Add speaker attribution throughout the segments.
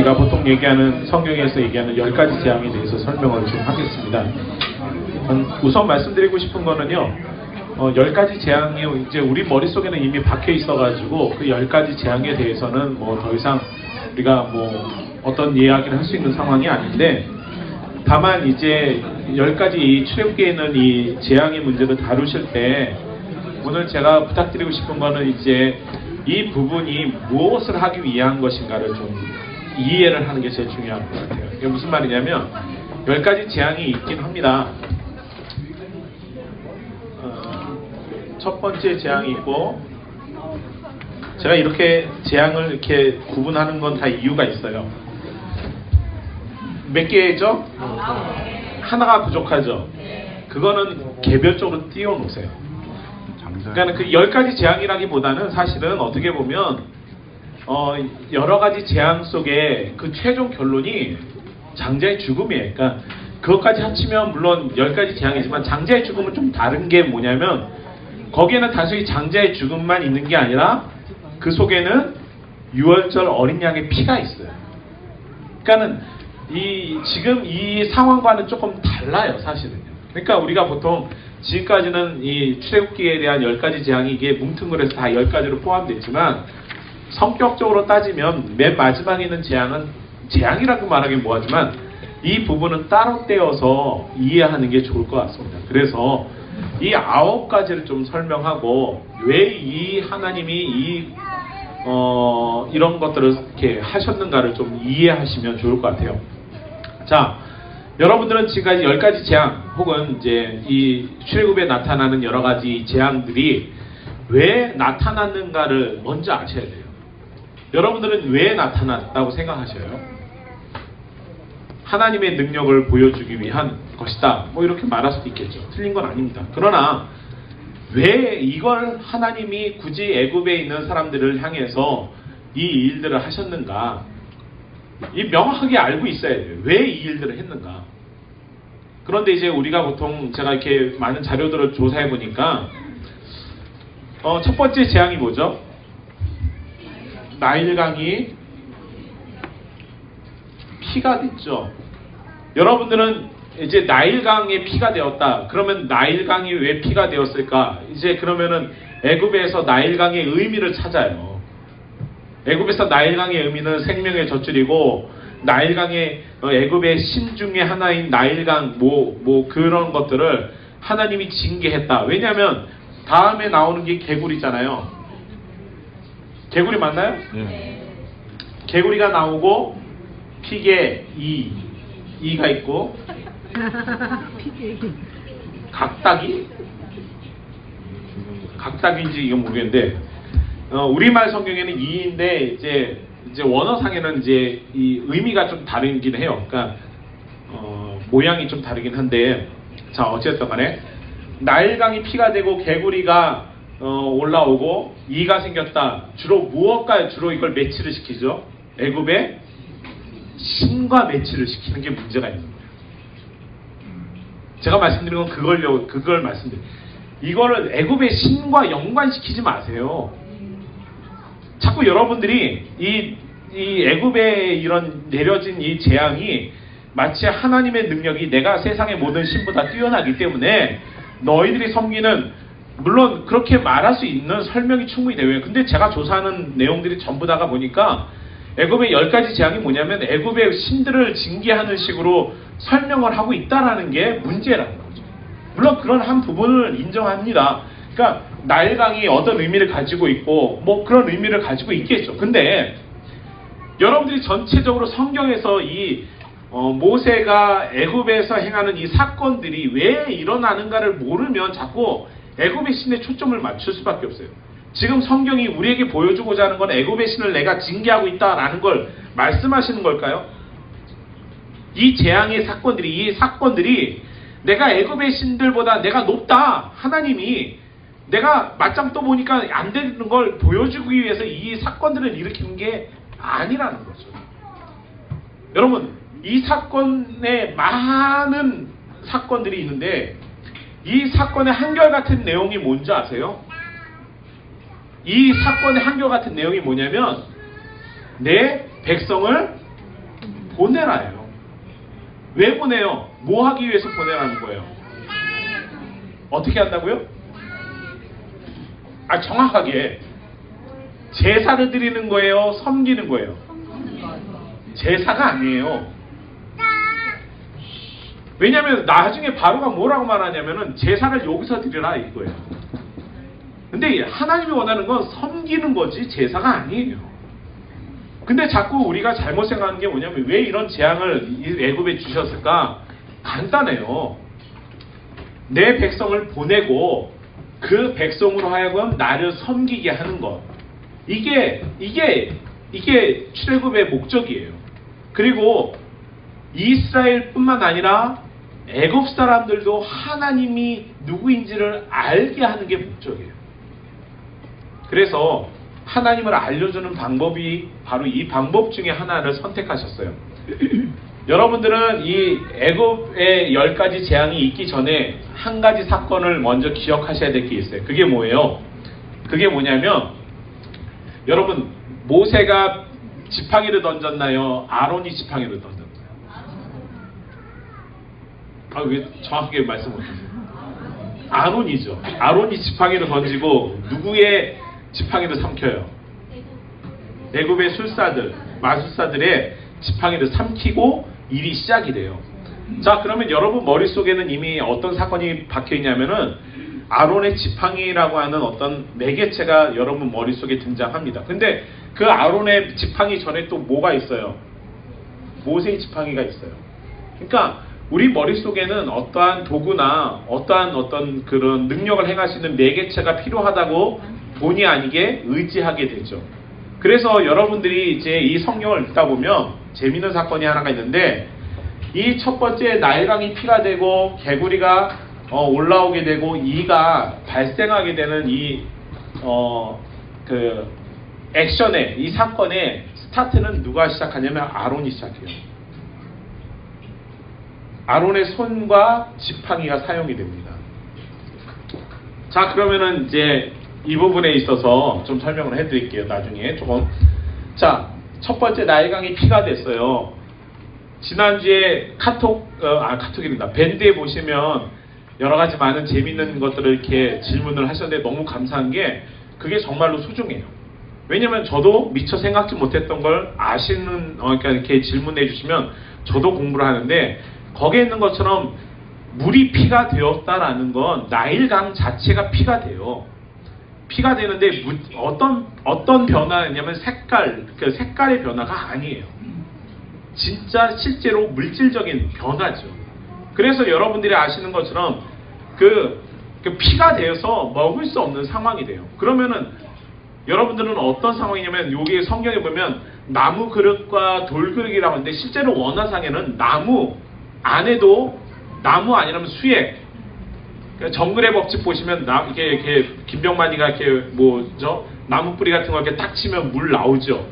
Speaker 1: 우리가 보통 얘기하는 성경에서 얘기하는 10가지 재앙에 대해서 설명을 좀 하겠습니다. 우선 말씀드리고 싶은 거는요, 10가지 재앙이 이제 우리 머릿속에는 이미 박혀 있어가지고 그 10가지 재앙에 대해서는 뭐 더 이상 우리가 뭐 어떤 이야기를 할 수 있는 상황이 아닌데, 다만 이제 10가지 이 출애굽기에 있는 이 재앙의 문제를 다루실 때 오늘 제가 부탁드리고 싶은 거는 이제 이 부분이 무엇을 하기 위한 것인가를 좀 이해를 하는 게 제일 중요한 것 같아요. 이게 무슨 말이냐면 10가지 재앙이 있긴 합니다. 첫 번째 재앙이 있고, 제가 이렇게 재앙을 이렇게 구분하는 건 다 이유가 있어요. 몇 개죠? 하나가 부족하죠? 그거는 개별적으로 띄워놓으세요. 그러니까 그 10가지 재앙이라기보다는 사실은 어떻게 보면 여러 가지 재앙 속에 그 최종 결론이 장자의 죽음이에요. 그러니까 그것까지 합치면 물론 10가지 재앙이지만 장자의 죽음은 좀 다른 게 뭐냐면, 거기에는 단순히 장자의 죽음만 있는 게 아니라 그 속에는 유월절 어린 양의 피가 있어요. 그러니까는 지금 이 상황과는 조금 달라요, 사실은요. 그러니까 우리가 보통 지금까지는 이 출애굽기에 대한 10가지 재앙이 이게 뭉뚱그려서 다 10가지로 포함됐지만, 성격적으로 따지면 맨 마지막에 있는 재앙은 재앙이라고 말하긴 뭐하지만 이 부분은 따로 떼어서 이해하는 게 좋을 것 같습니다. 그래서 이 9가지를 좀 설명하고 왜 이 하나님이 이런 것들을 이렇게 하셨는가를 좀 이해하시면 좋을 것 같아요. 자, 여러분들은 지금까지 10가지 재앙 혹은 이제 이 출애굽에 나타나는 여러 가지 재앙들이 왜 나타났는가를 먼저 아셔야 돼요. 여러분들은 왜 나타났다고 생각하셔요? 하나님의 능력을 보여주기 위한 것이다, 뭐 이렇게 말할 수도 있겠죠. 틀린 건 아닙니다. 그러나 왜 이걸 하나님이 굳이 애굽에 있는 사람들을 향해서 이 일들을 하셨는가, 이 명확하게 알고 있어야 돼요. 왜 이 일들을 했는가. 그런데 이제 우리가 보통 제가 이렇게 많은 자료들을 조사해 보니까 첫 번째 재앙이 뭐죠? 나일강이 피가 됐죠. 여러분들은 이제 나일강에 피가 되었다. 그러면 나일강이 왜 피가 되었을까? 이제 그러면은 애굽에서 나일강의 의미를 찾아요. 애굽에서 나일강의 의미는 생명의 젖줄이고, 나일강의 애굽의 신 중에 하나인 나일강 뭐 그런 것들을 하나님이 징계했다. 왜냐하면 다음에 나오는 게 개구리잖아요. 개구리 맞나요? 네. 개구리가 나오고 피게 이가 있고 각닭인지 이건 모르겠는데 우리말 성경에는 이인데 이제 원어상에는 이제 이 의미가 좀 다르긴 해요. 그러니까 모양이 좀 다르긴 한데, 자 어쨌든 간에 나일강이 피가 되고 개구리가 올라오고 이가 생겼다. 주로 무엇과 주로 이걸 매치를 시키죠? 애굽의 신과 매치를 시키는 게 문제가 있는 거예요. 제가 말씀드린 건 그걸 말씀드려요. 이거를 애굽의 신과 연관시키지 마세요. 자꾸 여러분들이 이 애굽에 이런 내려진 이 재앙이 마치 하나님의 능력이 내가 세상의 모든 신보다 뛰어나기 때문에 너희들이 섬기는, 물론 그렇게 말할 수 있는 설명이 충분히 돼요. 근데 제가 조사하는 내용들이 전부 다가 보니까 애굽의 10가지 재앙이 뭐냐면 애굽의 신들을 징계하는 식으로 설명을 하고 있다라는 게 문제라는 거죠. 물론 그런 한 부분을 인정합니다. 그러니까 나일강이 어떤 의미를 가지고 있고 뭐 그런 의미를 가지고 있겠죠. 근데 여러분들이 전체적으로 성경에서 이 모세가 애굽에서 행하는 이 사건들이 왜 일어나는가를 모르면 자꾸 애굽의 신에 초점을 맞출 수밖에 없어요. 지금 성경이 우리에게 보여주고자 하는 건 애굽의 신을 내가 징계하고 있다라는 걸 말씀하시는 걸까요? 이 재앙의 사건들이, 이 사건들이 내가 애굽의 신들보다 내가 높다, 하나님이 내가 맞짱 떠보니까 안 되는 걸 보여주기 위해서 이 사건들을 일으키는 게 아니라는 거죠. 여러분, 이 사건에 많은 사건들이 있는데 이 사건의 한결같은 내용이 뭔지 아세요? 이 사건의 한결같은 내용이 뭐냐면 내 백성을 보내라예요. 왜 보내요? 뭐 하기 위해서 보내라는 거예요? 어떻게 한다고요? 정확하게 제사를 드리는 거예요? 섬기는 거예요? 제사가 아니에요. 왜냐하면 나중에 바로가 뭐라고 말하냐면은 제사를 여기서 드리라 이거예요. 근데 하나님이 원하는 건 섬기는 거지 제사가 아니에요. 근데 자꾸 우리가 잘못 생각하는 게 뭐냐면 왜 이런 재앙을 애굽에 주셨을까? 간단해요. 내 백성을 보내고 그 백성으로 하여금 나를 섬기게 하는 것. 이게 출애굽의 목적이에요. 그리고 이스라엘뿐만 아니라 애굽 사람들도 하나님이 누구인지를 알게 하는 게 목적이에요. 그래서 하나님을 알려주는 방법이 바로 이 방법 중에 하나를 선택하셨어요. 여러분들은 이 애굽의 10가지 재앙이 있기 전에 한 가지 사건을 먼저 기억하셔야 될 게 있어요. 그게 뭐예요? 그게 뭐냐면 여러분 모세가 지팡이를 던졌나요? 아론이 지팡이를 던졌나요? 왜 정확하게 말씀 못하세요? 아론이죠. 아론이 지팡이를 던지고 누구의 지팡이를 삼켜요? 애굽의 술사들, 마술사들의 지팡이를 삼키고 일이 시작이 돼요. 자, 그러면 여러분 머릿속에는 이미 어떤 사건이 박혀있냐면은 아론의 지팡이라고 하는 어떤 매개체가 여러분 머릿속에 등장합니다. 근데 그 아론의 지팡이 전에 또 뭐가 있어요? 모세의 지팡이가 있어요. 그러니까 우리 머릿속에는 어떠한 도구나 어떠한 그런 능력을 행할 수 있는 매개체가 필요하다고 본의 아니게 의지하게 되죠. 그래서 여러분들이 이제 이 성경을 읽다 보면 재밌는 사건이 하나가 있는데 이 첫 번째 나일강이 피가 되고 개구리가 올라오게 되고 이가 발생하게 되는 그 액션의 이 사건의 스타트는 누가 시작하냐면 아론이 시작해요. 아론의 손과 지팡이가 사용이 됩니다. 자, 그러면은 이제 이 부분에 있어서 좀 설명을 해드릴게요. 나중에 조금. 자, 첫 번째 나일강이 피가 됐어요. 지난주에 카톡입니다. 밴드에 보시면 여러 가지 많은 재밌는 것들을 이렇게 질문을 하셨는데 너무 감사한 게 그게 정말로 소중해요. 왜냐면 저도 미처 생각지 못했던 걸 아시는, 그러니까 이렇게 질문해 주시면 저도 공부를 하는데 거기에 있는 것처럼 물이 피가 되었다라는 건 나일강 자체가 피가 돼요. 피가 되는데 어떤 변화냐면 그 색깔의 변화가 아니에요. 진짜 실제로 물질적인 변화죠. 그래서 여러분들이 아시는 것처럼 그 피가 되어서 먹을 수 없는 상황이 돼요. 그러면은 여러분들은 어떤 상황이냐면 여기 성경에 보면 나무 그릇과 돌 그릇이라고 하는데 실제로 원화상에는 나무 안에도 나무 아니라면 수액, 정글의 법칙 보시면 이렇게 김병만이가 이렇게 나무 뿌리 같은 거 이렇게 딱 치면 물 나오죠.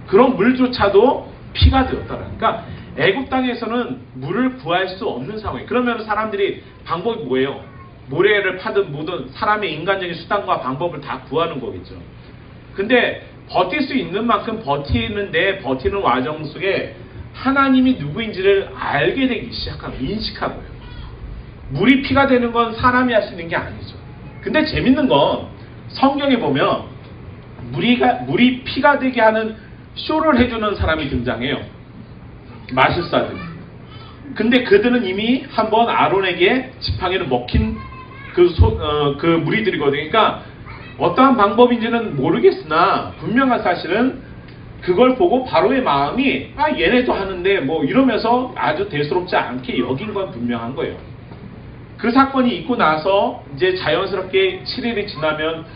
Speaker 1: 그런 물조차도 피가 되었다라. 그러니까 애굽 땅에서는 물을 구할 수 없는 상황이에요. 그러면 사람들이 방법이 뭐예요? 모래를 파든 뭐든 사람의 인간적인 수단과 방법을 다 구하는 거겠죠. 근데 버틸 수 있는 만큼 버티는 과정 속에 하나님이 누구인지를 알게 되기 시작하고 인식한 거예요. 물이 피가 되는 건 사람이 할 수 있는 게 아니죠. 근데 재밌는 건 성경에 보면 물이 피가 되게 하는 쇼를 해주는 사람이 등장해요. 마술사들. 근데 그들은 이미 한번 아론에게 지팡이를 먹힌 그 무리들이거든요. 그러니까 어떠한 방법인지는 모르겠으나 분명한 사실은 그걸 보고 바로의 마음이 얘네도 하는데 이러면서 아주 대수롭지 않게 여긴 건 분명한 거예요. 그 사건이 있고 나서 이제 자연스럽게 7일이 지나면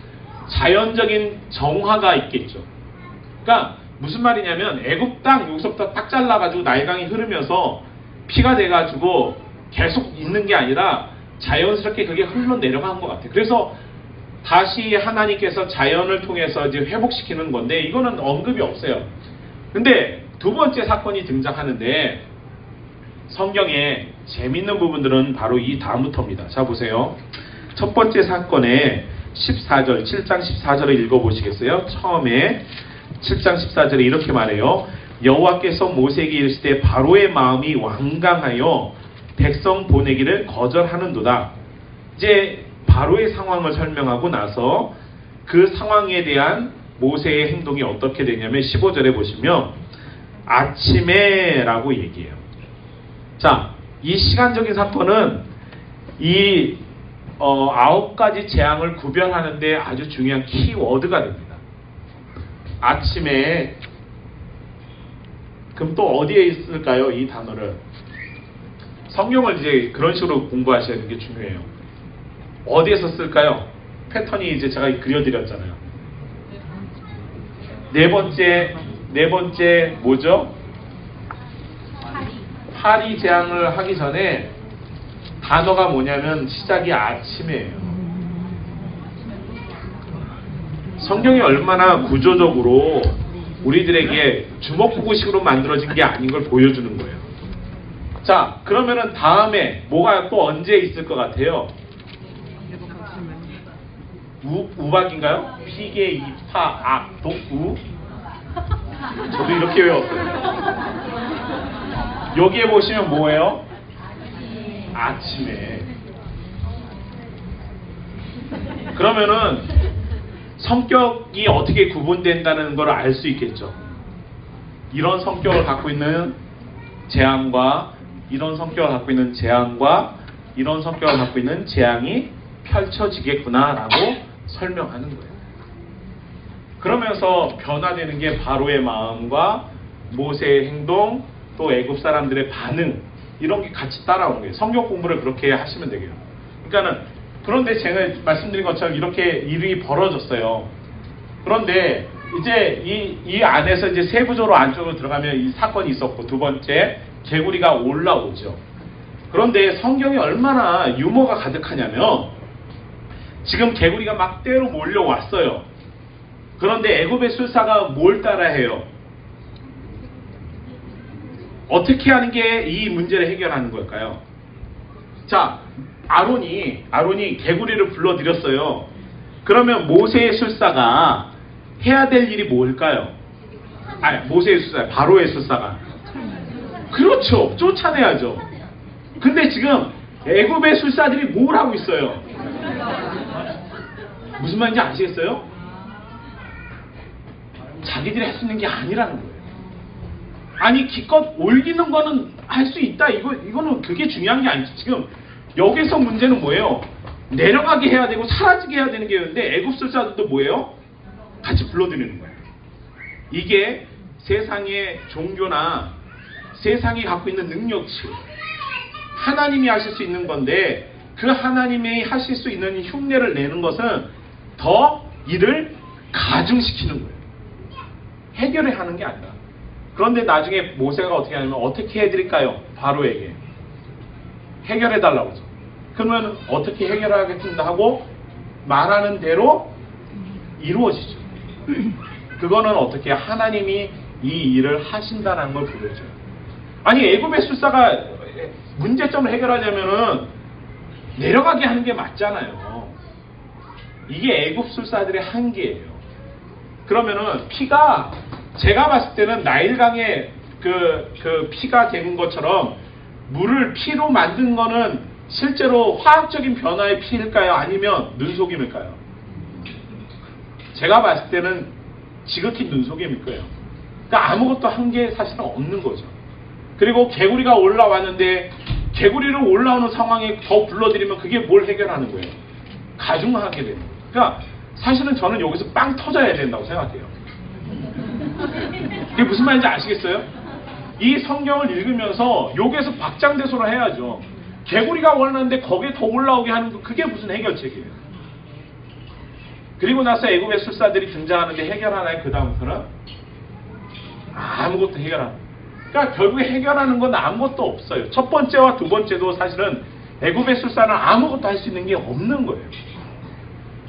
Speaker 1: 자연적인 정화가 있겠죠. 그러니까 무슨 말이냐면 애굽 땅 여기서부터 딱 잘라가지고 나일강이 흐르면서 피가 돼가지고 계속 있는 게 아니라 자연스럽게 그게 흘러내려간 것 같아요. 그래서 다시 하나님께서 자연을 통해서 이제 회복시키는 건데 이거는 언급이 없어요. 근데 두 번째 사건이 등장하는데 성경에 재밌는 부분들은 바로 이 다음부터입니다. 자, 보세요. 첫 번째 사건에 7장 14절을 읽어보시겠어요? 처음에 7장 14절에 이렇게 말해요. 여호와께서 모세에게 이르시되 바로의 마음이 완강하여 백성 보내기를 거절하는도다. 이제 바로의 상황을 설명하고 나서 그 상황에 대한 모세의 행동이 어떻게 되냐면 15절에 보시면 아침에 라고 얘기해요. 자, 이 시간적인 사건은 이 9가지 재앙을 구별하는데 아주 중요한 키워드가 됩니다. 아침에. 그럼 또 어디에 있을까요? 이 단어를. 성경을 이제 그런 식으로 공부하셔야 되는 게 중요해요. 어디에서 쓸까요? 패턴이 이제 제가 그려드렸잖아요. 네 번째 뭐죠? 파리 재앙을 하기 전에 단어가 뭐냐면 시작이 아침이에요. 성경이 얼마나 구조적으로 우리들에게 주먹구구식으로 만들어진 게 아닌 걸 보여주는 거예요. 자, 그러면은 다음에 뭐가 또 언제 있을 것 같아요? 우박인가요? 피계, 이파, 악, 독, 우? 저도 이렇게 외웠어요. 여기에 보시면 뭐예요? 아침에. 그러면은 성격이 어떻게 구분된다는 걸 알 수 있겠죠. 이런 성격을 갖고 있는 재앙과 이런 성격을 갖고 있는 재앙과 이런 성격을 갖고 있는 재앙이 펼쳐지겠구나라고 설명하는 거예요. 그러면서 변화되는 게 바로의 마음과 모세의 행동, 또 애굽 사람들의 반응, 이런 게 같이 따라오는 거예요. 성경 공부를 그렇게 하시면 되겠죠. 그러니까는, 그런데 제가 말씀드린 것처럼 이렇게 일이 벌어졌어요. 그런데 이제 이 안에서 이제 세부적으로 안쪽으로 들어가면 이 사건이 있었고, 두 번째 개구리가 올라오죠. 그런데 성경이 얼마나 유머가 가득하냐면 지금 개구리가 막 때로 몰려왔어요. 그런데 애굽의 술사가 뭘 따라해요? 어떻게 하는 게 이 문제를 해결하는 걸까요? 자, 아론이 개구리를 불러들였어요. 그러면 모세의 술사가 해야 될 일이 뭘까요? 모세의 술사, 바로의 술사가. 그렇죠. 쫓아내야죠. 근데 지금 애굽의 술사들이 뭘 하고 있어요? 무슨 말인지 아시겠어요? 자기들이 할 수 있는 게 아니라는 거예요. 아니, 기껏 올리는 거는 할 수 있다. 이거는 그게 중요한 게 아니지. 지금 여기서 문제는 뭐예요? 내려가게 해야 되고 사라지게 해야 되는 게 있는데 애굽 술사들도 뭐예요? 같이 불러들이는 거예요. 이게 세상의 종교나 세상이 갖고 있는 능력치, 하나님이 하실 수 있는 건데 그 하나님이 하실 수 있는 흉내를 내는 것은 더 일을 가중시키는 거예요. 해결해 하는 게 아니라. 그런데 나중에 모세가 어떻게 하냐면 어떻게 해드릴까요? 바로에게 해결해 달라고 하죠. 그러면 어떻게 해결하겠습니다 하고 말하는 대로 이루어지죠. 그거는 어떻게 하나님이 이 일을 하신다는 걸 보여줘요. 아니, 애굽의 술사가 문제점을 해결하려면은 내려가게 하는 게 맞잖아요. 이게 애굽 술사들의 한계예요. 그러면은 피가, 제가 봤을 때는 나일강에 그 피가 되는 것처럼 물을 피로 만든 거는 실제로 화학적인 변화의 피일까요? 아니면 눈속임일까요? 제가 봤을 때는 지극히 눈속임일 거예요. 그러니까 아무것도 한 게 사실은 없는 거죠. 그리고 개구리가 올라왔는데 개구리를 올라오는 상황에 더 불러들이면 그게 뭘 해결하는 거예요? 가중하게 되는 거예요. 그러니까 사실은 저는 여기서 빵 터져야 된다고 생각해요. 그게 무슨 말인지 아시겠어요? 이 성경을 읽으면서 여기에서 박장대소를 해야죠. 개구리가 올라왔는데 거기에 더 올라오게 하는 거, 그게 무슨 해결책이에요? 그리고 나서 애굽의 술사들이 등장하는데 해결하나요? 그 다음부터는? 아무것도 해결 안 해요. 그러니까 결국에 해결하는 건 아무것도 없어요. 첫 번째와 두 번째도 사실은 애굽의 술사는 아무것도 할 수 있는 게 없는 거예요.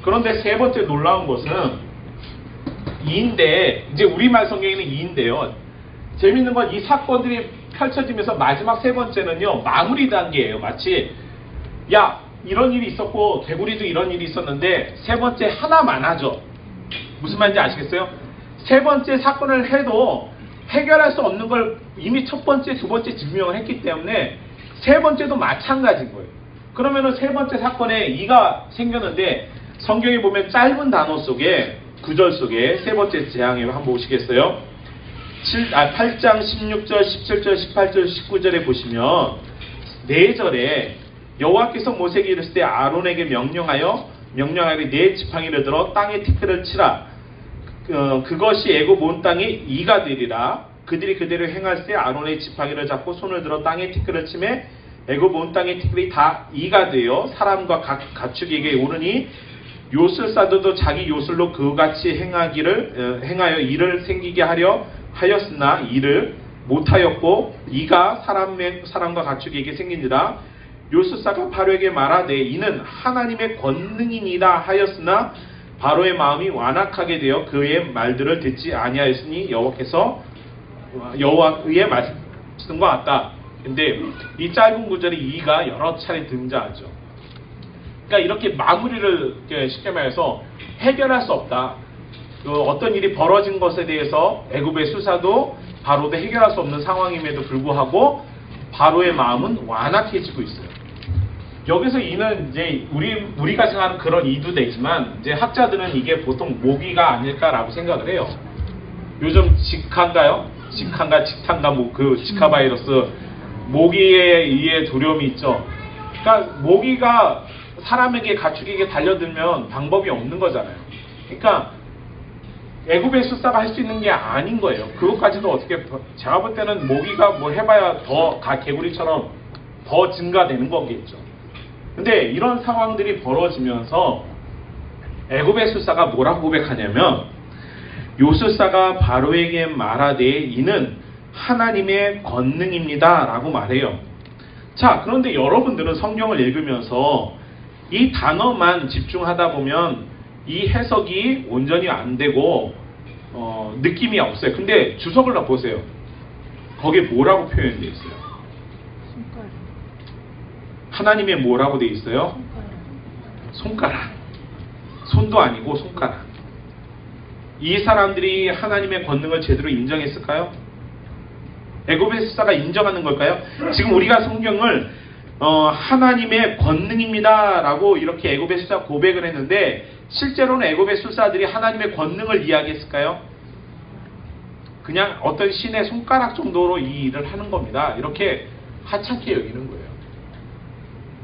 Speaker 1: 그런데 세 번째 놀라운 것은 2인데, 이제 우리말 성경에는 2인데요. 재밌는 건 이 사건들이 펼쳐지면서 마지막 세 번째는요, 마무리 단계예요. 마치, 야, 이런 일이 있었고, 개구리도 이런 일이 있었는데, 세 번째 하나만 하죠. 무슨 말인지 아시겠어요? 세 번째 사건을 해도, 해결할 수 없는 걸 이미 첫 번째, 두 번째 증명을 했기 때문에 세 번째도 마찬가지인 거예요. 그러면은 세 번째 사건에 이가 생겼는데 성경에 보면 짧은 단어 속에 구절 속에 세 번째 재앙에 한번 보시겠어요? 8장 16절, 17절, 18절, 19절에 보시면 4절에 여호와께서 모세에게 이르시되 아론에게 명령하여 네 지팡이를 들어 땅에 티끌을 치라. 그것이 애굽 온 땅에 이가 되리라. 그들이 그대로 행할세 아론의 지팡이를 잡고 손을 들어 땅에 티끌을 치매 애굽 온 땅의 티끌이 다 이가 되어 사람과 가축에게 오르니 요술사도도 자기 요술로 그같이 행하여 이를 생기게 하려 하였으나 이를 못하였고 이가 사람과 가축에게 생긴지라. 요술사가 바로에게 말하되 이는 하나님의 권능이니라 하였으나 바로의 마음이 완악하게 되어 그의 말들을 듣지 아니하였으니 여호와의 말씀과 같다. 근데 이 짧은 구절에 이가 여러 차례 등장하죠. 그러니까 이렇게 마무리를 쉽게 말해서 해결할 수 없다. 어떤 일이 벌어진 것에 대해서 애굽의 수사도 바로도 해결할 수 없는 상황임에도 불구하고 바로의 마음은 완악해지고 있어요. 여기서 이는 이제 우리가 생각하는 그런 이도 되지만 이제 학자들은 이게 보통 모기가 아닐까라고 생각을 해요. 요즘 직한가 그 지카 바이러스 모기에 의해 두려움이 있죠. 그러니까 모기가 사람에게 가축에게 달려들면 방법이 없는 거잖아요. 그러니까 애굽의 수사가 할 수 있는 게 아닌 거예요. 그것까지도 어떻게 제가 볼 때는 모기가 뭐 해봐야 더 개구리처럼 더 증가되는 거겠죠. 근데 이런 상황들이 벌어지면서 애굽의 술사가 뭐라고 고백하냐면 요술사가 바로에게 말하되 이는 하나님의 권능입니다 라고 말해요. 자, 그런데 여러분들은 성경을 읽으면서 이 단어만 집중하다 보면 이 해석이 온전히 안 되고 느낌이 없어요. 근데 주석을 다 보세요. 거기에 뭐라고 표현되어 있어요?
Speaker 2: 손가락.
Speaker 1: 하나님의 뭐라고 되어 있어요? 손가락. 손도 아니고 손가락. 이 사람들이 하나님의 권능을 제대로 인정했을까요? 애굽의 수사가 인정하는 걸까요? 지금 우리가 성경을 하나님의 권능입니다 라고 이렇게 애굽의 수사 고백을 했는데 실제로는 애굽의 수사들이 하나님의 권능을 이야기했을까요? 그냥 어떤 신의 손가락 정도로 이 일을 하는 겁니다. 이렇게 하찮게 여기는 거예요.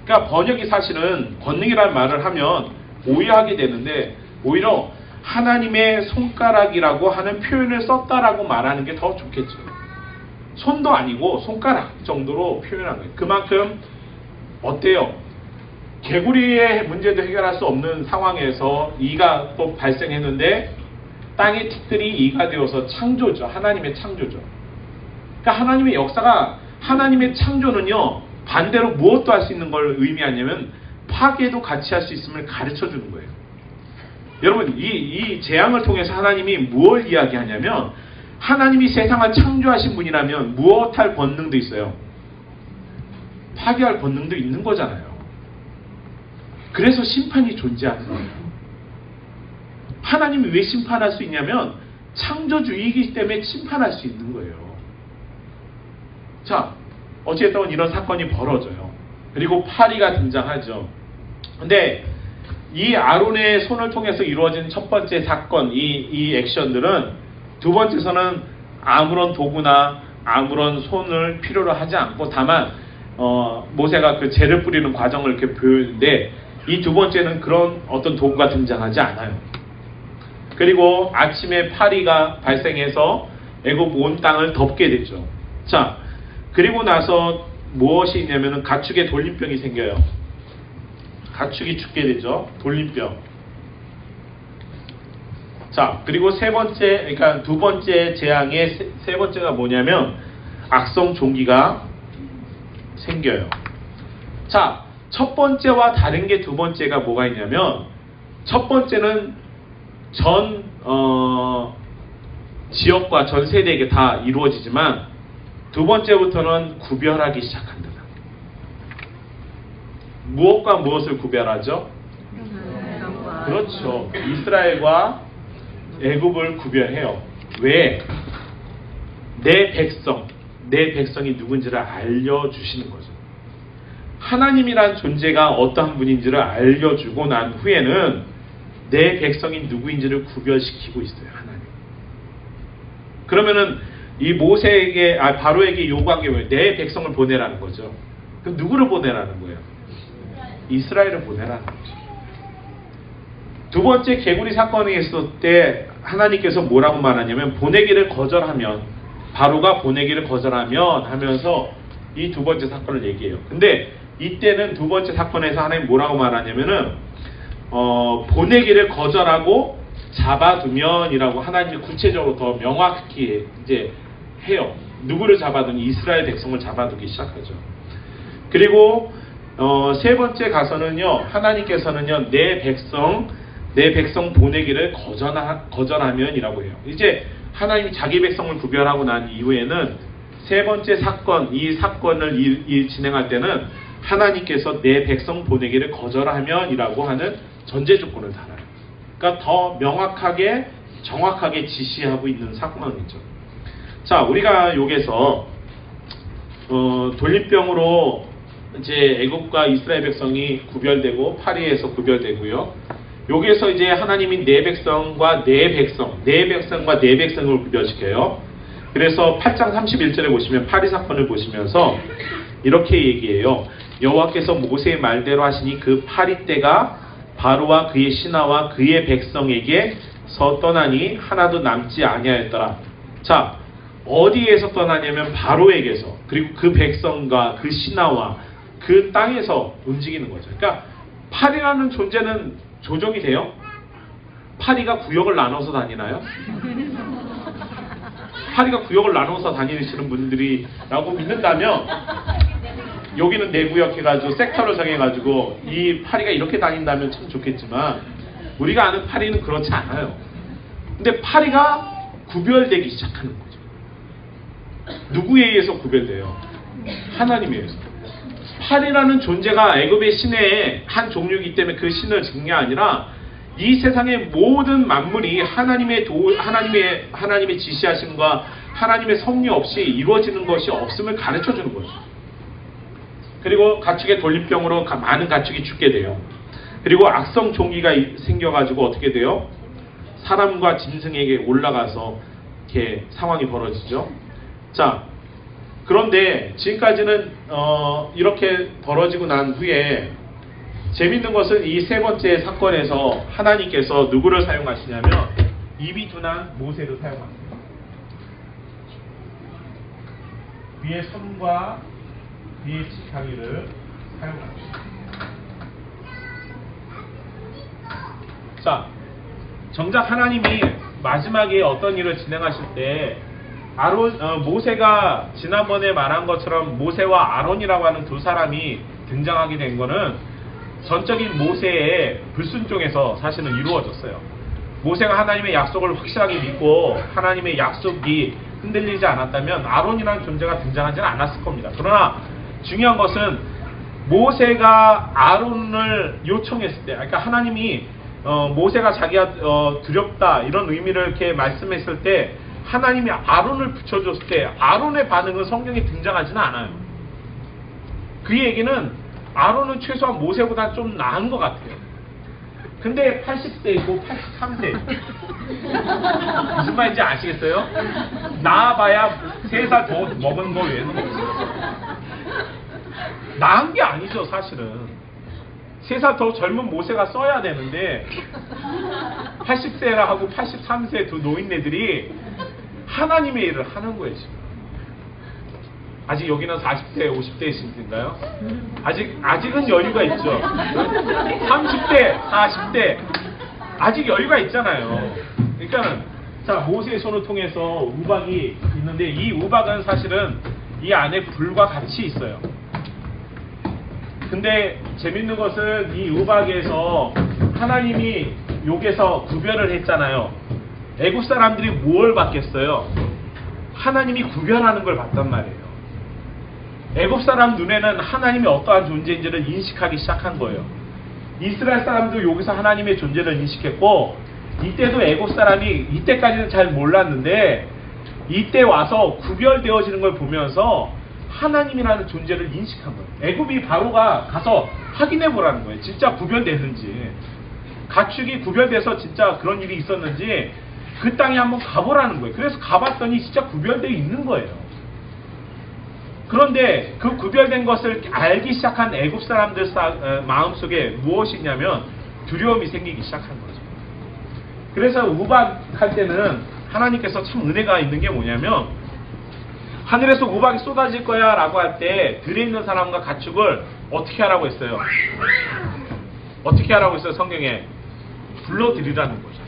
Speaker 1: 그러니까 번역이 사실은 권능이라는 말을 하면 오해하게 되는데 오히려 하나님의 손가락이라고 하는 표현을 썼다라고 말하는 게 더 좋겠죠. 손도 아니고 손가락 정도로 표현한 거예요. 그만큼 어때요? 개구리의 문제도 해결할 수 없는 상황에서 이가 또 발생했는데 땅의 티끌이 이가 되어서 창조죠. 하나님의 창조죠. 그러니까 하나님의 역사가 하나님의 창조는요 반대로 무엇도 할 수 있는 걸 의미하냐면 파괴도 같이 할 수 있음을 가르쳐 주는 거예요. 여러분 이 재앙을 통해서 하나님이 무엇을 이야기하냐면 하나님이 세상을 창조하신 분이라면 무엇할 권능도 있어요. 파괴할 권능도 있는 거잖아요. 그래서 심판이 존재하는 거예요. 하나님이 왜 심판할 수 있냐면 창조주의이기 때문에 심판할 수 있는 거예요. 자, 어쨌든 이런 사건이 벌어져요. 그리고 파리가 등장하죠. 근데 이 아론의 손을 통해서 이루어진 첫 번째 사건, 이 액션들은 두 번째서는 아무런 도구나 아무런 손을 필요로 하지 않고 다만 모세가 그 재를 뿌리는 과정을 이렇게 보여주는데 이 두 번째는 그런 어떤 도구가 등장하지 않아요. 그리고 아침에 파리가 발생해서 애굽 온 땅을 덮게 되죠. 자, 그리고 나서 무엇이 있냐면은 가축의 돌림병이 생겨요. 가축이 죽게 되죠. 돌림병. 자, 그리고 세 번째, 그러니까 두 번째 재앙의 세 번째가 뭐냐면 악성 종기가 생겨요. 자, 첫 번째와 다른 게 두 번째가 뭐가 있냐면 첫 번째는 전 지역과 전 세대에게 다 이루어지지만 두 번째부터는 구별하기 시작한다. 무엇과 무엇을 구별하죠? 그렇죠. 이스라엘과 애굽을 구별해요. 왜? 내 백성이 누군지를 알려주시는 거죠. 하나님이란 존재가 어떠한 분인지를 알려주고 난 후에는 내 백성이 누구인지를 구별시키고 있어요. 하나님. 그러면은 이 모세에게 바로에게 요구한 게 뭐예요? 내 백성을 보내라는 거죠. 그럼 누구를 보내라는 거예요? 이스라엘을 보내라는 거죠. 두 번째 개구리 사건이 있을 때 하나님께서 뭐라고 말하냐면 보내기를 거절하면, 바로가 보내기를 거절하면 하면서 이 두 번째 사건을 얘기해요. 근데 이때는 두 번째 사건에서 하나님 뭐라고 말하냐면은 보내기를 거절하고 잡아두면이라고 하나님이 구체적으로 더 명확히 이제 해요. 누구를 잡아두니? 이스라엘 백성을 잡아두기 시작하죠. 그리고 세 번째 가서는요, 하나님께서는요, 내 백성 보내기를 거절하면이라고 해요. 이제 하나님이 자기 백성을 구별하고 난 이후에는 세 번째 사건, 이 사건을 진행할 때는 하나님께서 내 백성 보내기를 거절하면이라고 하는 전제 조건을 달아요. 그러니까 더 명확하게, 정확하게 지시하고 있는 사건이죠. 자, 우리가 여기서 돌림병으로 이제 애국과 이스라엘 백성이 구별되고 파리에서 구별되고요. 여기에서 이제 하나님이 내 백성과 내 백성을 구별시켜요. 그래서 8장 31절에 보시면 파리 사건을 보시면서 이렇게 얘기해요. 여호와께서 모세의 말대로 하시니 그 파리 때가 바로와 그의 신하와 그의 백성에게서 떠나니 하나도 남지 아니하였더라. 자, 어디에서 떠나냐면 바로에게서, 그리고 그 백성과 그 신하와 그 땅에서 움직이는 거죠. 그러니까 파리라는 존재는 조정이 돼요? 파리가 구역을 나눠서 다니나요? 파리가 구역을 나눠서 다니시는 분들이라고 믿는다면 여기는 내 구역 해가지고 섹터를 정해가지고 이 파리가 이렇게 다닌다면 참 좋겠지만 우리가 아는 파리는 그렇지 않아요. 근데 파리가 구별되기 시작하는 거죠. 누구에 의해서 구별돼요? 하나님에 의해서. 파리라는 존재가 애굽의 신의 한 종류이기 때문에 그 신을 짓는 게 아니라 이 세상의 모든 만물이 하나님의 지시하심과 하나님의 섭리 없이 이루어지는 것이 없음을 가르쳐 주는 거죠. 그리고 가축의 돌림병으로 많은 가축이 죽게 돼요. 그리고 악성 종기가 생겨가지고 어떻게 돼요? 사람과 짐승에게 올라가서 이렇게 상황이 벌어지죠. 자, 그런데 지금까지는 이렇게 벌어지고 난 후에 재밌는 것은 이 세 번째 사건에서 하나님께서 누구를 사용하시냐면 입이 둔한 모세를 사용하세요. 그의 손과 그의 지팡이를 사용합니다. 자, 정작 하나님이 마지막에 어떤 일을 진행하실 때 모세가 지난번에 말한 것처럼 모세와 아론이라고 하는 두 사람이 등장하게 된 거는 전적인 모세의 불순종에서 사실은 이루어졌어요. 모세가 하나님의 약속을 확실하게 믿고 하나님의 약속이 흔들리지 않았다면 아론이라는 존재가 등장하지는 않았을 겁니다. 그러나 중요한 것은 모세가 아론을 요청했을 때, 그러니까 하나님이 모세가 자기가 두렵다 이런 의미를 이렇게 말씀했을 때 하나님이 아론을 붙여줬을 때 아론의 반응은 성경에 등장하지는 않아요. 그 얘기는 아론은 최소한 모세보다 좀 나은 것 같아요. 근데 80세이고 83세 무슨 말인지 아시겠어요? 나아봐야 3살 더 먹은 거 외에는 없어요. 나은 게 아니죠 사실은. 3살 더 젊은 모세가 써야 되는데 80세라 하고 83세 두 노인네들이 하나님의 일을 하는 거예요 지금. 아직 여기는 40대, 50대이신가요? 아직은 여유가 있죠. 30대, 40대 아직 여유가 있잖아요. 그러니까 자, 모세의 손을 통해서 우박이 있는데 이 우박은 사실은 이 안에 불과 같이 있어요. 근데 재밌는 것은 이 우박에서 하나님이 여기서 구별을 했잖아요. 애국 사람들이 뭘 봤겠어요? 하나님이 구별하는 걸 봤단 말이에요. 애국 사람 눈에는 하나님이 어떠한 존재인지를 인식하기 시작한 거예요. 이스라엘 사람도 여기서 하나님의 존재를 인식했고 이때도 애국 사람이 이때까지는 잘 몰랐는데 이때 와서 구별되어지는 걸 보면서 하나님이라는 존재를 인식한 거예요. 애굽이 바로가 가서 확인해 보라는 거예요. 진짜 구별되는지, 가축이 구별돼서 진짜 그런 일이 있었는지 그 땅에 한번 가보라는 거예요. 그래서 가봤더니 진짜 구별되어 있는 거예요. 그런데 그 구별된 것을 알기 시작한 애굽 사람들 마음속에 무엇이 있냐면 두려움이 생기기 시작한 거죠. 그래서 우박할 때는 하나님께서 참 은혜가 있는 게 뭐냐면, 하늘에서 우박이 쏟아질 거야 라고 할 때 들에 있는 사람과 가축을 어떻게 하라고 했어요? 어떻게 하라고 했어요? 성경에 불러들이라는 거죠.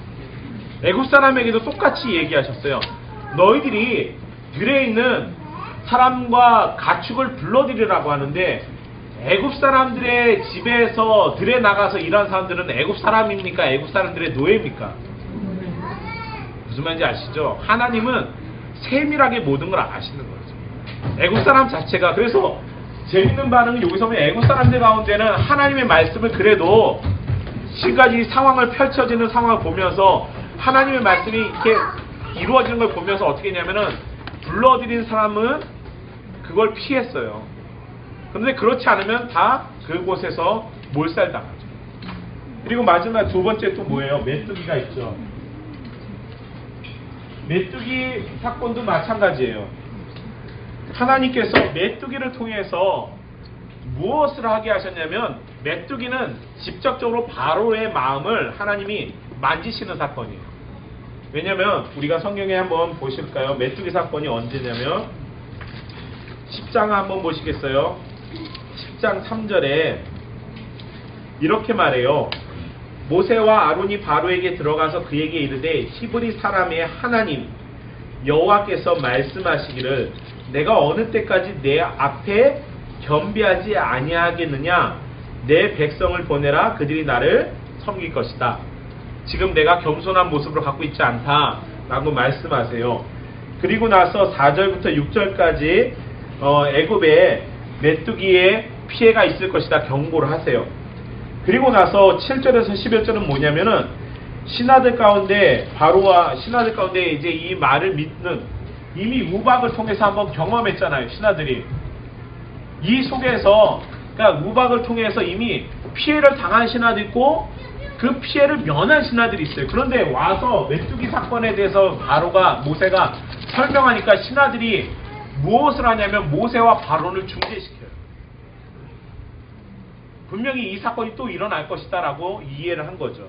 Speaker 1: 애굽 사람에게도 똑같이 얘기하셨어요. 너희들이 들에 있는 사람과 가축을 불러들이라고 하는데, 애굽 사람들의 집에서 들에 나가서 일하는 사람들은 애굽 사람입니까? 애굽 사람들의 노예입니까? 무슨 말인지 아시죠? 하나님은 세밀하게 모든 걸 아시는 거죠. 애굽 사람 자체가. 그래서 재밌는 반응은 여기서 보면 애굽 사람들 가운데는 하나님의 말씀을 그래도 지금까지 상황을 펼쳐지는 상황을 보면서 하나님의 말씀이 이렇게 이루어지는 걸 보면서 어떻게 했냐면은 불러들인 사람은 그걸 피했어요. 그런데 그렇지 않으면 다 그곳에서 몰살당하죠. 그리고 마지막 두 번째 또 뭐예요? 메뚜기가 있죠. 메뚜기 사건도 마찬가지예요. 하나님께서 메뚜기를 통해서 무엇을 하게 하셨냐면, 메뚜기는 직접적으로 바로의 마음을 하나님이 만지시는 사건이에요. 왜냐면 우리가 성경에 한번 보실까요? 메뚜기 사건이 언제냐면 10장 한번 보시겠어요? 10장 3절에 이렇게 말해요. 모세와 아론이 바로에게 들어가서 그에게 이르되 히브리 사람의 하나님 여호와께서 말씀하시기를 내가 어느 때까지 내 앞에 겸비하지 아니하겠느냐. 내 백성을 보내라. 그들이 나를 섬길 것이다. 지금 내가 겸손한 모습으로 갖고 있지 않다 라고 말씀하세요. 그리고 나서 4절부터 6절까지 애굽에 메뚜기의 피해가 있을 것이다 경고를 하세요. 그리고 나서 7절에서 11절은 뭐냐면은 신하들 가운데 바로와 신하들 가운데 이제 이 말을 믿는, 이미 우박을 통해서 한번 경험했잖아요. 신하들이 이 속에서, 그러니까 우박을 통해서 이미 피해를 당한 신하도 있고 그 피해를 면한 신하들이 있어요. 그런데 와서 메뚜기 사건에 대해서 바로가, 모세가 설명하니까 신하들이 무엇을 하냐면 모세와 바론을 중재시켜요. 분명히 이 사건이 또 일어날 것이다 라고 이해를 한 거죠.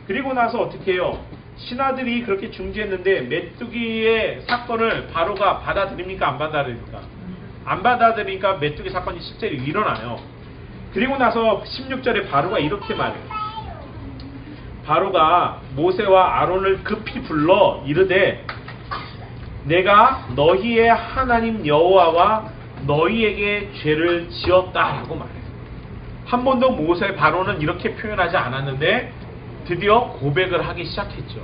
Speaker 1: 그리고 나서 어떻게 해요? 신하들이 그렇게 중재했는데 메뚜기의 사건을 바로가 받아들입니까? 안 받아들입니까? 안 받아들이니까 메뚜기 사건이 실제로 일어나요. 그리고 나서 16절에 바로가 이렇게 말해요. 바로가 모세와 아론을 급히 불러 이르되 내가 너희의 하나님 여호와와 너희에게 죄를 지었다라고 말해요. 한 번도 모세 바로는 이렇게 표현하지 않았는데 드디어 고백을 하기 시작했죠.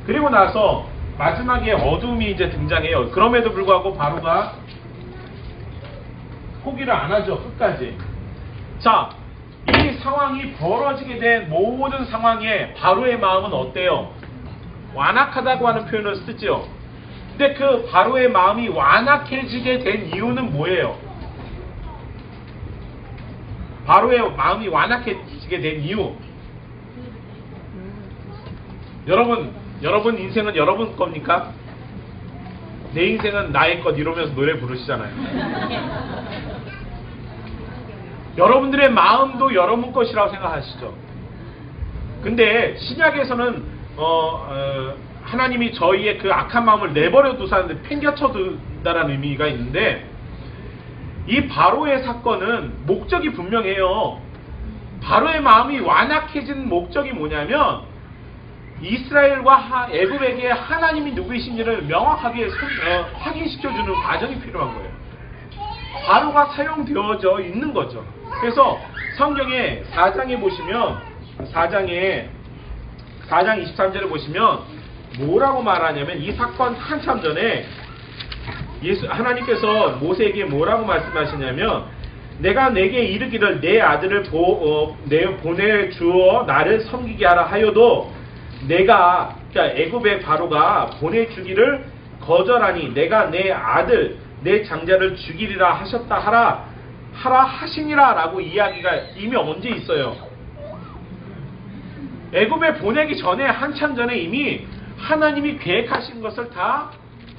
Speaker 1: 그리고 나서 마지막에 어둠이 이제 등장해요. 그럼에도 불구하고 바로가 포기를 안 하죠. 끝까지. 자, 이 상황이 벌어지게 된 모든 상황에 바로의 마음은 어때요? 완악하다고 하는 표현을 쓰죠. 근데 그 바로의 마음이 완악해지게 된 이유는 뭐예요? 바로의 마음이 완악해지게 된 이유. 여러분 인생은 여러분 겁니까? 내 인생은 나의 것 이러면서 노래 부르시잖아요. 여러분들의 마음도 여러분 것이라고 생각하시죠. 근데 신약에서는 하나님이 저희의 그 악한 마음을 내버려 두사는데 팽겨쳐 둔다라는 의미가 있는데, 이 바로의 사건은 목적이 분명해요. 바로의 마음이 완악해진 목적이 뭐냐면 이스라엘과 애굽에게 하나님이 누구이신지를 명확하게 확인시켜주는 과정이 필요한 거예요. 바로가 사용되어져 있는 거죠. 그래서 성경에 4장에 보시면 4장 23절에 보시면 뭐라고 말하냐면 이 사건 한참 전에 하나님께서 모세에게 뭐라고 말씀하시냐면 내가 내게 이르기를 내 아들을 보내주어 나를 섬기게 하라 하여도 내가, 그러니까 애굽의 바로가 보내주기를 거절하니 내가 내 아들 내 장자를 죽이리라 하셨다 하라 하시니라 라고 이야기가 이미 언제 있어요? 애굽에 보내기 전에 한참 전에 이미 하나님이 계획하신 것을 다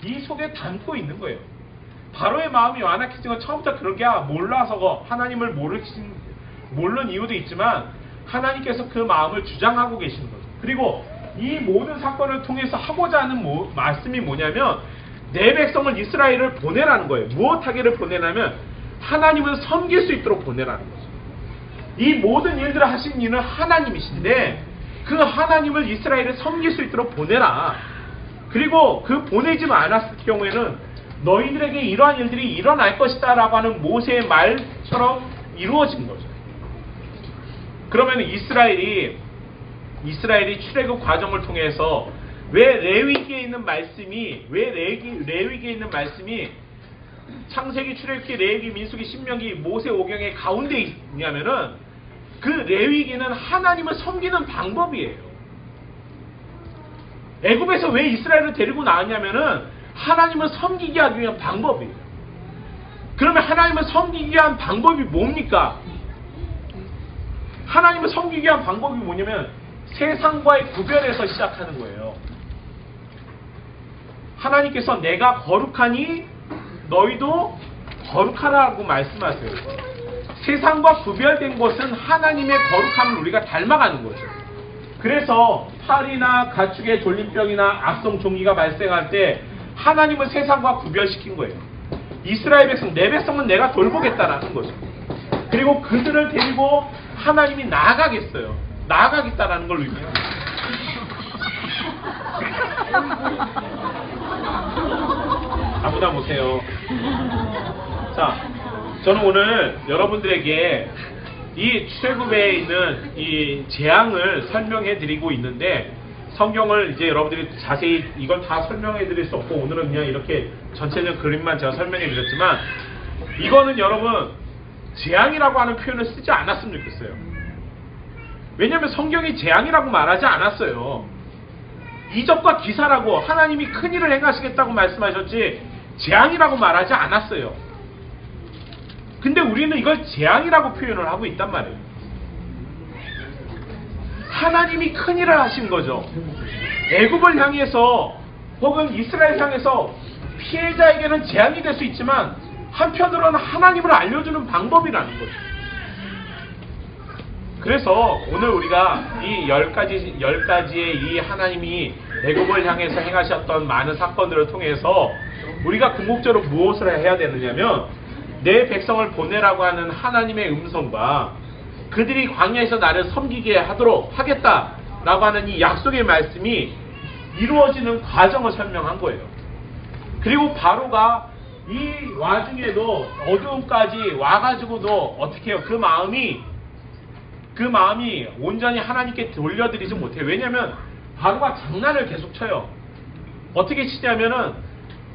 Speaker 1: 이 속에 담고 있는 거예요. 바로의 마음이 완악해진 건 처음부터 그렇게 몰라서 하나님을 모르는 이유도 있지만 하나님께서 그 마음을 주장하고 계시는 거죠. 그리고 이 모든 사건을 통해서 하고자 하는 말씀이 뭐냐면 내 백성을 이스라엘을 보내라는 거예요. 무엇하기를 보내냐면 하나님을 섬길 수 있도록 보내라는 거죠. 이 모든 일들을 하신 이는 하나님이신데 그 하나님을 이스라엘을 섬길 수 있도록 보내라. 그리고 그 보내지 않았을 경우에는 너희들에게 이러한 일들이 일어날 것이다 라고 하는 모세의 말처럼 이루어진 거죠. 그러면 이스라엘이 출애굽 과정을 통해서 왜 레위기에 있는 말씀이 창세기, 출애굽기, 레위기, 민수기, 신명기, 모세 오경의 가운데 있냐면은 그 레위기는 하나님을 섬기는 방법이에요. 애굽에서 왜 이스라엘을 데리고 나왔냐면은 하나님을 섬기게 하기 위한 방법이에요. 그러면 하나님을 섬기기 위한 방법이 뭡니까? 하나님을 섬기기 위한 방법이 뭐냐면 세상과의 구별에서 시작하는 거예요. 하나님께서 내가 거룩하니 너희도 거룩하라고 말씀하세요. 세상과 구별된 것은 하나님의 거룩함을 우리가 닮아가는 거죠. 그래서 파리나 가축의 졸림병이나 악성 종기가 발생할 때 하나님은 세상과 구별시킨 거예요. 이스라엘 백성, 내 백성은 내가 돌보겠다라는 거죠. 그리고 그들을 데리고 하나님이 나아가겠어요. 나아가겠다라는 걸 의미해요. 아무나 보세요. 자, 저는 오늘 여러분들에게 이 출애굽에 있는 이 재앙을 설명해 드리고 있는데 성경을 이제 여러분들이 자세히 이건 다 설명해 드릴 수 없고 오늘은 그냥 이렇게 전체적인 그림만 제가 설명해 드렸지만 이거는 여러분 재앙이라고 하는 표현을 쓰지 않았으면 좋겠어요. 왜냐하면 성경이 재앙이라고 말하지 않았어요. 이적과 기사라고 하나님이 큰일을 행하시겠다고 말씀하셨지 재앙이라고 말하지 않았어요. 근데 우리는 이걸 재앙이라고 표현을 하고 있단 말이에요. 하나님이 큰일을 하신 거죠. 애굽을 향해서 혹은 이스라엘 향해서 피해자에게는 재앙이 될 수 있지만 한편으로는 하나님을 알려주는 방법이라는 거죠. 그래서 오늘 우리가 이 10가지의 이 하나님이 애굽을 향해서 행하셨던 많은 사건들을 통해서 우리가 궁극적으로 무엇을 해야 되느냐면 내 백성을 보내라고 하는 하나님의 음성과 그들이 광야에서 나를 섬기게 하도록 하겠다라고 하는 이 약속의 말씀이 이루어지는 과정을 설명한 거예요. 그리고 바로가 이 와중에도 어두움까지 와가지고도 어떻게 해요? 그 마음이 온전히 하나님께 돌려드리지 못해요. 왜냐하면 바로가 장난을 계속 쳐요. 어떻게 치냐면은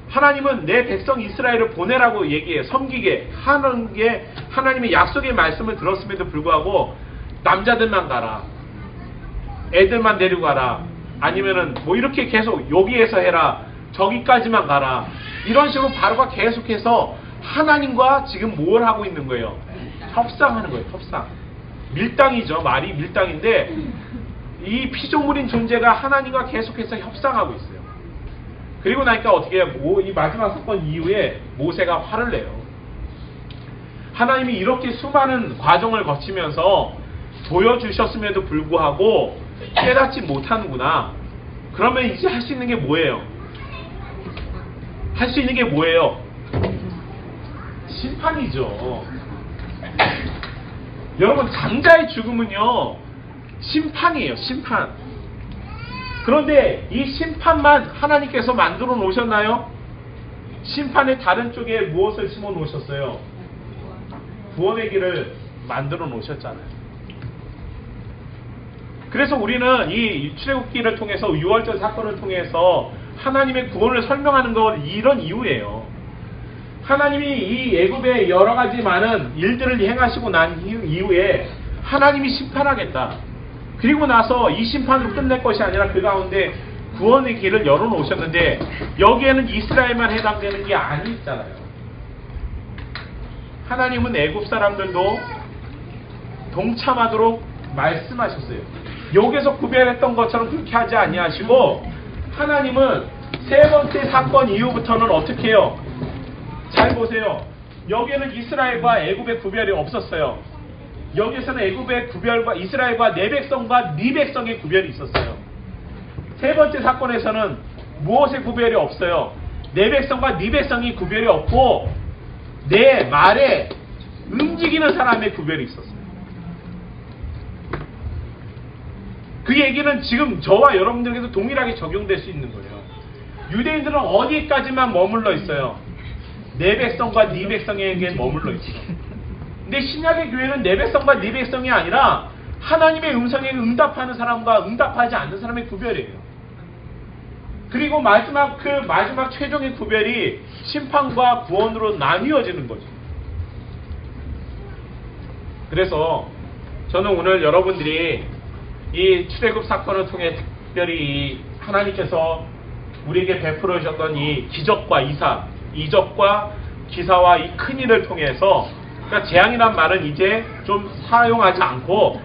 Speaker 1: 하나님은 내 백성 이스라엘을 보내라고 얘기해요. 섬기게 하는 게 하나님의 약속의 말씀을 들었음에도 불구하고 남자들만 가라, 애들만 데리고 가라, 아니면은 뭐 이렇게 계속 여기에서 해라, 저기까지만 가라, 이런 식으로 바로가 계속해서 하나님과 지금 뭘 하고 있는 거예요? 협상하는 거예요. 협상. 밀당이죠. 말이 밀당인데 이 피조물인 존재가 하나님과 계속해서 협상하고 있어요. 그리고 나니까 어떻게 해요? 이 마지막 사건 이후에 모세가 화를 내요. 하나님이 이렇게 수많은 과정을 거치면서 보여주셨음에도 불구하고 깨닫지 못하는구나. 그러면 이제 할 수 있는 게 뭐예요? 할 수 있는 게 뭐예요? 심판이죠. 여러분, 장자의 죽음은요 심판이에요. 심판. 그런데 이 심판만 하나님께서 만들어 놓으셨나요? 심판의 다른 쪽에 무엇을 심어 놓으셨어요? 구원의 길을 만들어 놓으셨잖아요. 그래서 우리는 이 출애굽기를 통해서 6월절 사건을 통해서 하나님의 구원을 설명하는 건 이런 이유예요. 하나님이 이 애굽의 여러 가지 많은 일들을 행하시고 난 이후에 하나님이 심판하겠다. 그리고 나서 이 심판으로 끝낼 것이 아니라 그 가운데 구원의 길을 열어놓으셨는데 여기에는 이스라엘만 해당되는 게 아니잖아요. 하나님은 애굽 사람들도 동참하도록 말씀하셨어요. 여기서 구별했던 것처럼 그렇게 하지 아니하시고 하나님은 세 번째 사건 이후부터는 어떻게 해요? 잘 보세요. 여기에는 이스라엘과 애굽의 구별이 없었어요. 여기서는 애굽의 구별과 이스라엘과 내 백성과 네 백성의 구별이 있었어요. 세 번째 사건에서는 무엇의 구별이 없어요. 내 백성과 네 백성이 구별이 없고 내 말에 움직이는 사람의 구별이 있었어요. 그 얘기는 지금 저와 여러분들에게도 동일하게 적용될 수 있는 거예요. 유대인들은 어디까지만 머물러 있어요? 내 백성과 네 백성에게 머물러 있어요. 근데 신약의 교회는 내 백성과 네 백성이 아니라 하나님의 음성에 응답하는 사람과 응답하지 않는 사람의 구별이에요. 그리고 마지막 최종의 구별이 심판과 구원으로 나뉘어지는 거죠. 그래서 저는 오늘 여러분들이 이 출애굽 사건을 통해 특별히 하나님께서 우리에게 베풀어 주셨던 이 기적과 이적과 기사와 이 큰 일을 통해서, 그러니까 재앙이란 말은 이제 좀 사용하지 않고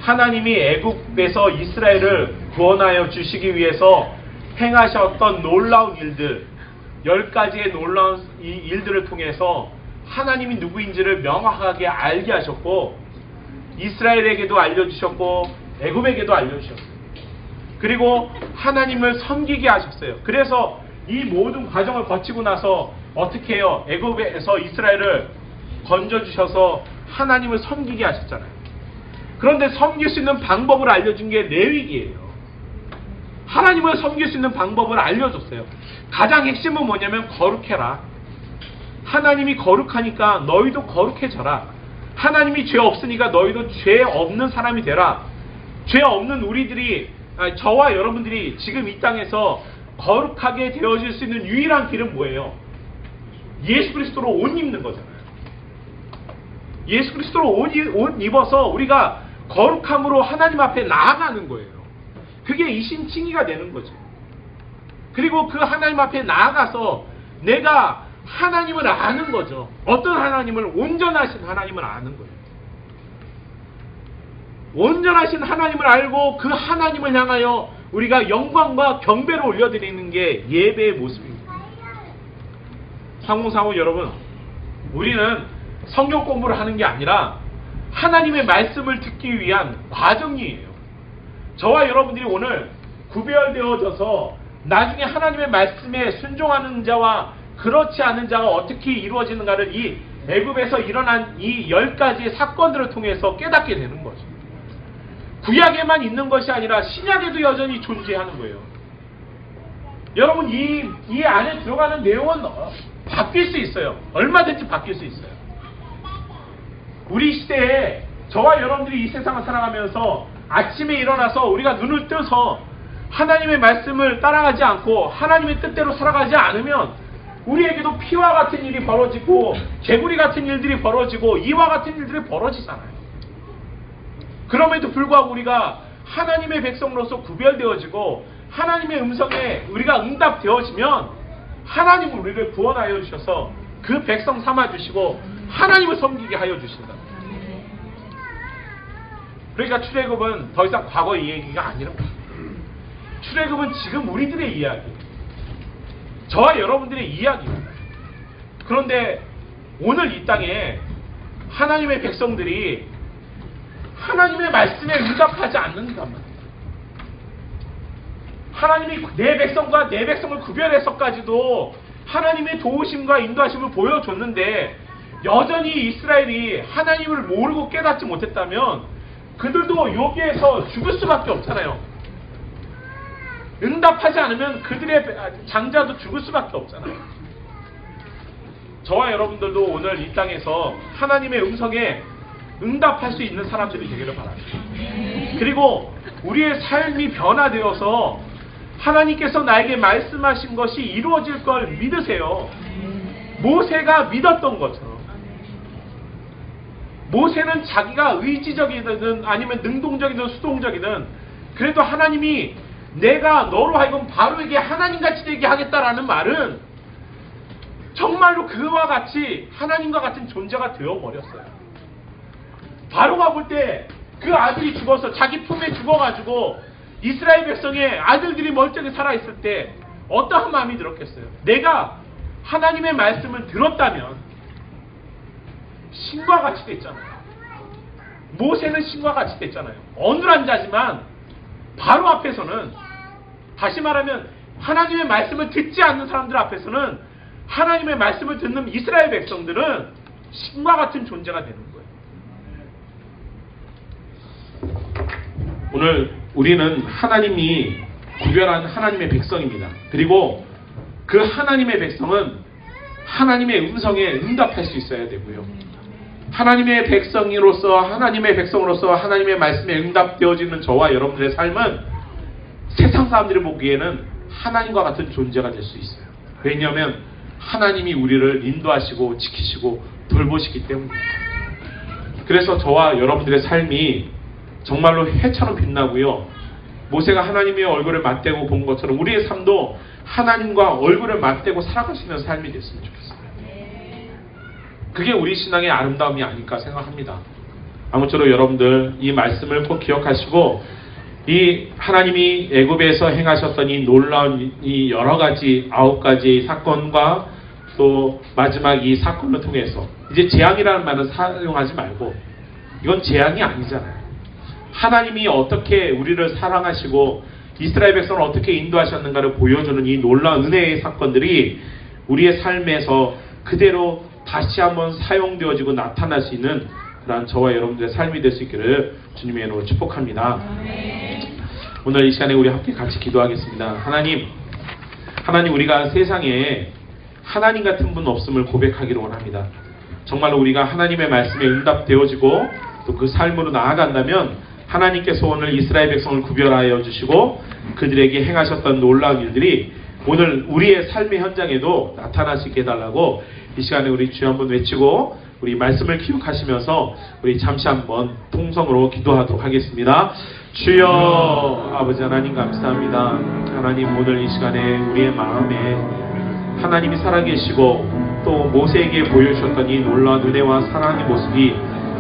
Speaker 1: 하나님이 애굽에서 이스라엘을 구원하여 주시기 위해서 행하셨던 놀라운 일들, 10가지의 놀라운 이 일들을 통해서 하나님이 누구인지를 명확하게 알게 하셨고 이스라엘에게도 알려주셨고 애굽에게도 알려주셨어요. 그리고 하나님을 섬기게 하셨어요. 그래서 이 모든 과정을 거치고 나서 어떻게 해요? 애굽에서 이스라엘을 건져주셔서 하나님을 섬기게 하셨잖아요. 그런데 섬길 수 있는 방법을 알려준 게 레위기예요. 하나님을 섬길 수 있는 방법을 알려줬어요. 가장 핵심은 뭐냐면 거룩해라. 하나님이 거룩하니까 너희도 거룩해져라. 하나님이 죄 없으니까 너희도 죄 없는 사람이 되라. 죄 없는 우리들이, 저와 여러분들이 지금 이 땅에서 거룩하게 되어질 수 있는 유일한 길은 뭐예요? 예수 그리스도로 옷 입는 거잖아요. 예수 그리스도로 옷 입어서 우리가 거룩함으로 하나님 앞에 나아가는 거예요. 그게 이신칭의가 되는 거죠. 그리고 그 하나님 앞에 나아가서 내가 하나님을 아는 거죠. 어떤 하나님을? 온전하신 하나님을 아는 거예요. 온전하신 하나님을 알고 그 하나님을 향하여 우리가 영광과 경배를 올려드리는 게 예배의 모습입니다. 상공사모 여러분, 우리는 성경 공부를 하는 게 아니라 하나님의 말씀을 듣기 위한 과정이에요. 저와 여러분들이 오늘 구별되어져서 나중에 하나님의 말씀에 순종하는 자와 그렇지 않은 자가 어떻게 이루어지는가를 이 애굽에서 일어난 이 10가지의 사건들을 통해서 깨닫게 되는 거죠. 구약에만 있는 것이 아니라 신약에도 여전히 존재하는 거예요. 여러분, 이 안에 들어가는 내용은 바뀔 수 있어요. 얼마든지 바뀔 수 있어요. 우리 시대에 저와 여러분들이 이 세상을 살아가면서 아침에 일어나서 우리가 눈을 떠서 하나님의 말씀을 따라가지 않고 하나님의 뜻대로 살아가지 않으면 우리에게도 피와 같은 일이 벌어지고 개구리 같은 일들이 벌어지고 이와 같은 일들이 벌어지잖아요. 그럼에도 불구하고 우리가 하나님의 백성으로서 구별되어지고 하나님의 음성에 우리가 응답되어지면 하나님은 우리를 구원하여 주셔서 그 백성 삼아주시고 하나님을 섬기게 하여 주신다. 그러니까 출애굽은 더 이상 과거의 얘기가 아니라고. 출애굽은 지금 우리들의 이야기예요. 저와 여러분들의 이야기입니다. 그런데 오늘 이 땅에 하나님의 백성들이 하나님의 말씀에 응답하지 않는단 말이에요. 하나님이 내 백성과 내 백성을 구별해서까지도 하나님의 도우심과 인도하심을 보여줬는데 여전히 이스라엘이 하나님을 모르고 깨닫지 못했다면 그들도 여기에서 죽을 수밖에 없잖아요. 응답하지 않으면 그들의 장자도 죽을 수밖에 없잖아요. 저와 여러분들도 오늘 이 땅에서 하나님의 음성에 응답할 수 있는 사람들이 되기를 바랍니다. 그리고 우리의 삶이 변화되어서 하나님께서 나에게 말씀하신 것이 이루어질 걸 믿으세요. 모세가 믿었던 것처럼. 모세는 자기가 의지적이든 아니면 능동적이든 수동적이든 그래도 하나님이 내가 너로 하여금 바로에게 하나님같이 되게 하겠다라는 말은 정말로 그와 같이 하나님과 같은 존재가 되어버렸어요. 바로가 볼 때 그 아들이 죽어서 자기 품에 죽어가지고 이스라엘 백성의 아들들이 멀쩡히 살아있을 때 어떠한 마음이 들었겠어요? 내가 하나님의 말씀을 들었다면 신과 같이 됐잖아요. 모세는 신과 같이 됐잖아요. 어눌한 자지만 바로 앞에서는, 다시 말하면 하나님의 말씀을 듣지 않는 사람들 앞에서는 하나님의 말씀을 듣는 이스라엘 백성들은 신과 같은 존재가 되는 거예요. 오늘 우리는 하나님이 구별한 하나님의 백성입니다. 그리고 그 하나님의 백성은 하나님의 음성에 응답할 수 있어야 되고요. 하나님의 백성으로서 하나님의 말씀에 응답되어지는 저와 여러분들의 삶은 세상 사람들이 보기에는 하나님과 같은 존재가 될 수 있어요. 왜냐하면 하나님이 우리를 인도하시고 지키시고 돌보시기 때문입니다. 그래서 저와 여러분들의 삶이 정말로 해처럼 빛나고요. 모세가 하나님의 얼굴을 맞대고 본 것처럼 우리의 삶도 하나님과 얼굴을 맞대고 살아갈 수 있는 삶이 됐으면 좋겠어요. 그게 우리 신앙의 아름다움이 아닐까 생각합니다. 아무쪼록 여러분들 이 말씀을 꼭 기억하시고, 이 하나님이 애굽에서 행하셨던 이 놀라운 이 여러 가지 9가지의 사건과 또 마지막 이 사건을 통해서, 이제 재앙이라는 말은 사용하지 말고, 이건 재앙이 아니잖아요. 하나님이 어떻게 우리를 사랑하시고 이스라엘 백성을 어떻게 인도하셨는가를 보여주는 이 놀라운 은혜의 사건들이 우리의 삶에서 그대로 다시 한번 사용되어지고 나타날 수 있는 그런 저와 여러분들의 삶이 될 수 있기를 주님의 이름으로 축복합니다. 오늘 이 시간에 우리 함께 같이 기도하겠습니다. 하나님, 우리가 세상에 하나님 같은 분 없음을 고백하기를 원합니다. 정말로 우리가 하나님의 말씀에 응답되어지고 또 그 삶으로 나아간다면 하나님께서 오늘 이스라엘 백성을 구별하여 주시고 그들에게 행하셨던 놀라운 일들이 오늘 우리의 삶의 현장에도 나타날 수 있게 해달라고 이 시간에 우리 주여 한번 외치고 우리 말씀을 기억하시면서 우리 잠시 한번 통성으로 기도하도록 하겠습니다. 주여, 아버지 하나님 감사합니다. 하나님, 오늘 이 시간에 우리의 마음에 하나님이 살아계시고 또 모세에게 보여주셨던 이 놀라운 은혜와 사랑의 모습이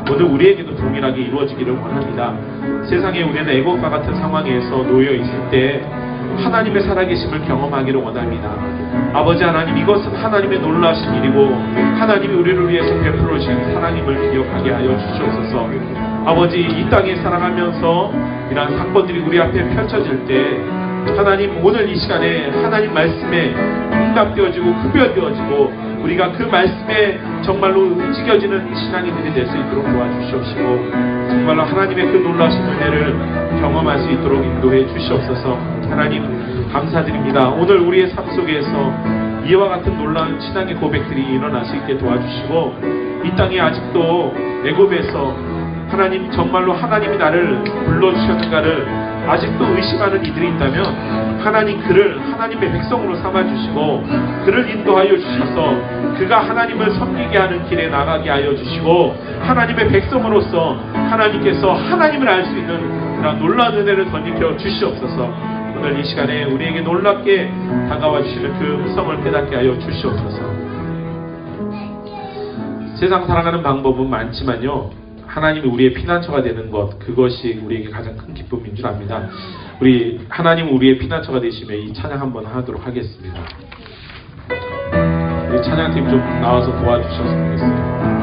Speaker 1: 오늘 우리에게도 동일하게 이루어지기를 원합니다. 세상에 우리는 애국과 같은 상황에서 놓여 있을 때 하나님의 살아계심을 경험하기를 원합니다. 아버지 하나님, 이것은 하나님의 놀라신 일이고 하나님이 우리를 위해서 베풀어 주신 사랑임을 기억하게 하여 주시옵소서. 아버지, 이 땅에 살아가면서 이러한 사건들이 우리 앞에 펼쳐질 때 하나님, 오늘 이 시간에 하나님 말씀에 응답되어지고 구별되어지고 우리가 그 말씀에 정말로 움직여지는 신앙인들이 될 수 있도록 도와주시옵시고 정말로 하나님의 그 놀라신 은혜를 경험할 수 있도록 인도해 주시옵소서. 하나님 감사드립니다. 오늘 우리의 삶 속에서 이와 같은 놀라운 신앙의 고백들이 일어날 수 있게 도와주시고 이 땅에 아직도 애굽에서 하나님 정말로 하나님이 나를 불러주셨는가를 아직도 의심하는 이들이 있다면 하나님 그를 하나님의 백성으로 삼아주시고 그를 인도하여 주셔서 그가 하나님을 섬기게 하는 길에 나가게 하여 주시고 하나님의 백성으로서 하나님께서 하나님을 알 수 있는 그런 놀라운 은혜를 덧입혀 주시옵소서. 오늘 이 시간에 우리에게 놀랍게 다가와 주시는 그 음성을 깨닫게 하여 주시옵소서. 세상 살아가는 방법은 많지만요, 하나님이 우리의 피난처가 되는 것, 그것이 우리에게 가장 큰 기쁨인 줄 압니다. 우리 하나님 우리의 피난처가 되시면 이 찬양 한번 하도록 하겠습니다. 우리 찬양팀 좀 나와서 도와주셨으면 좋겠습니다.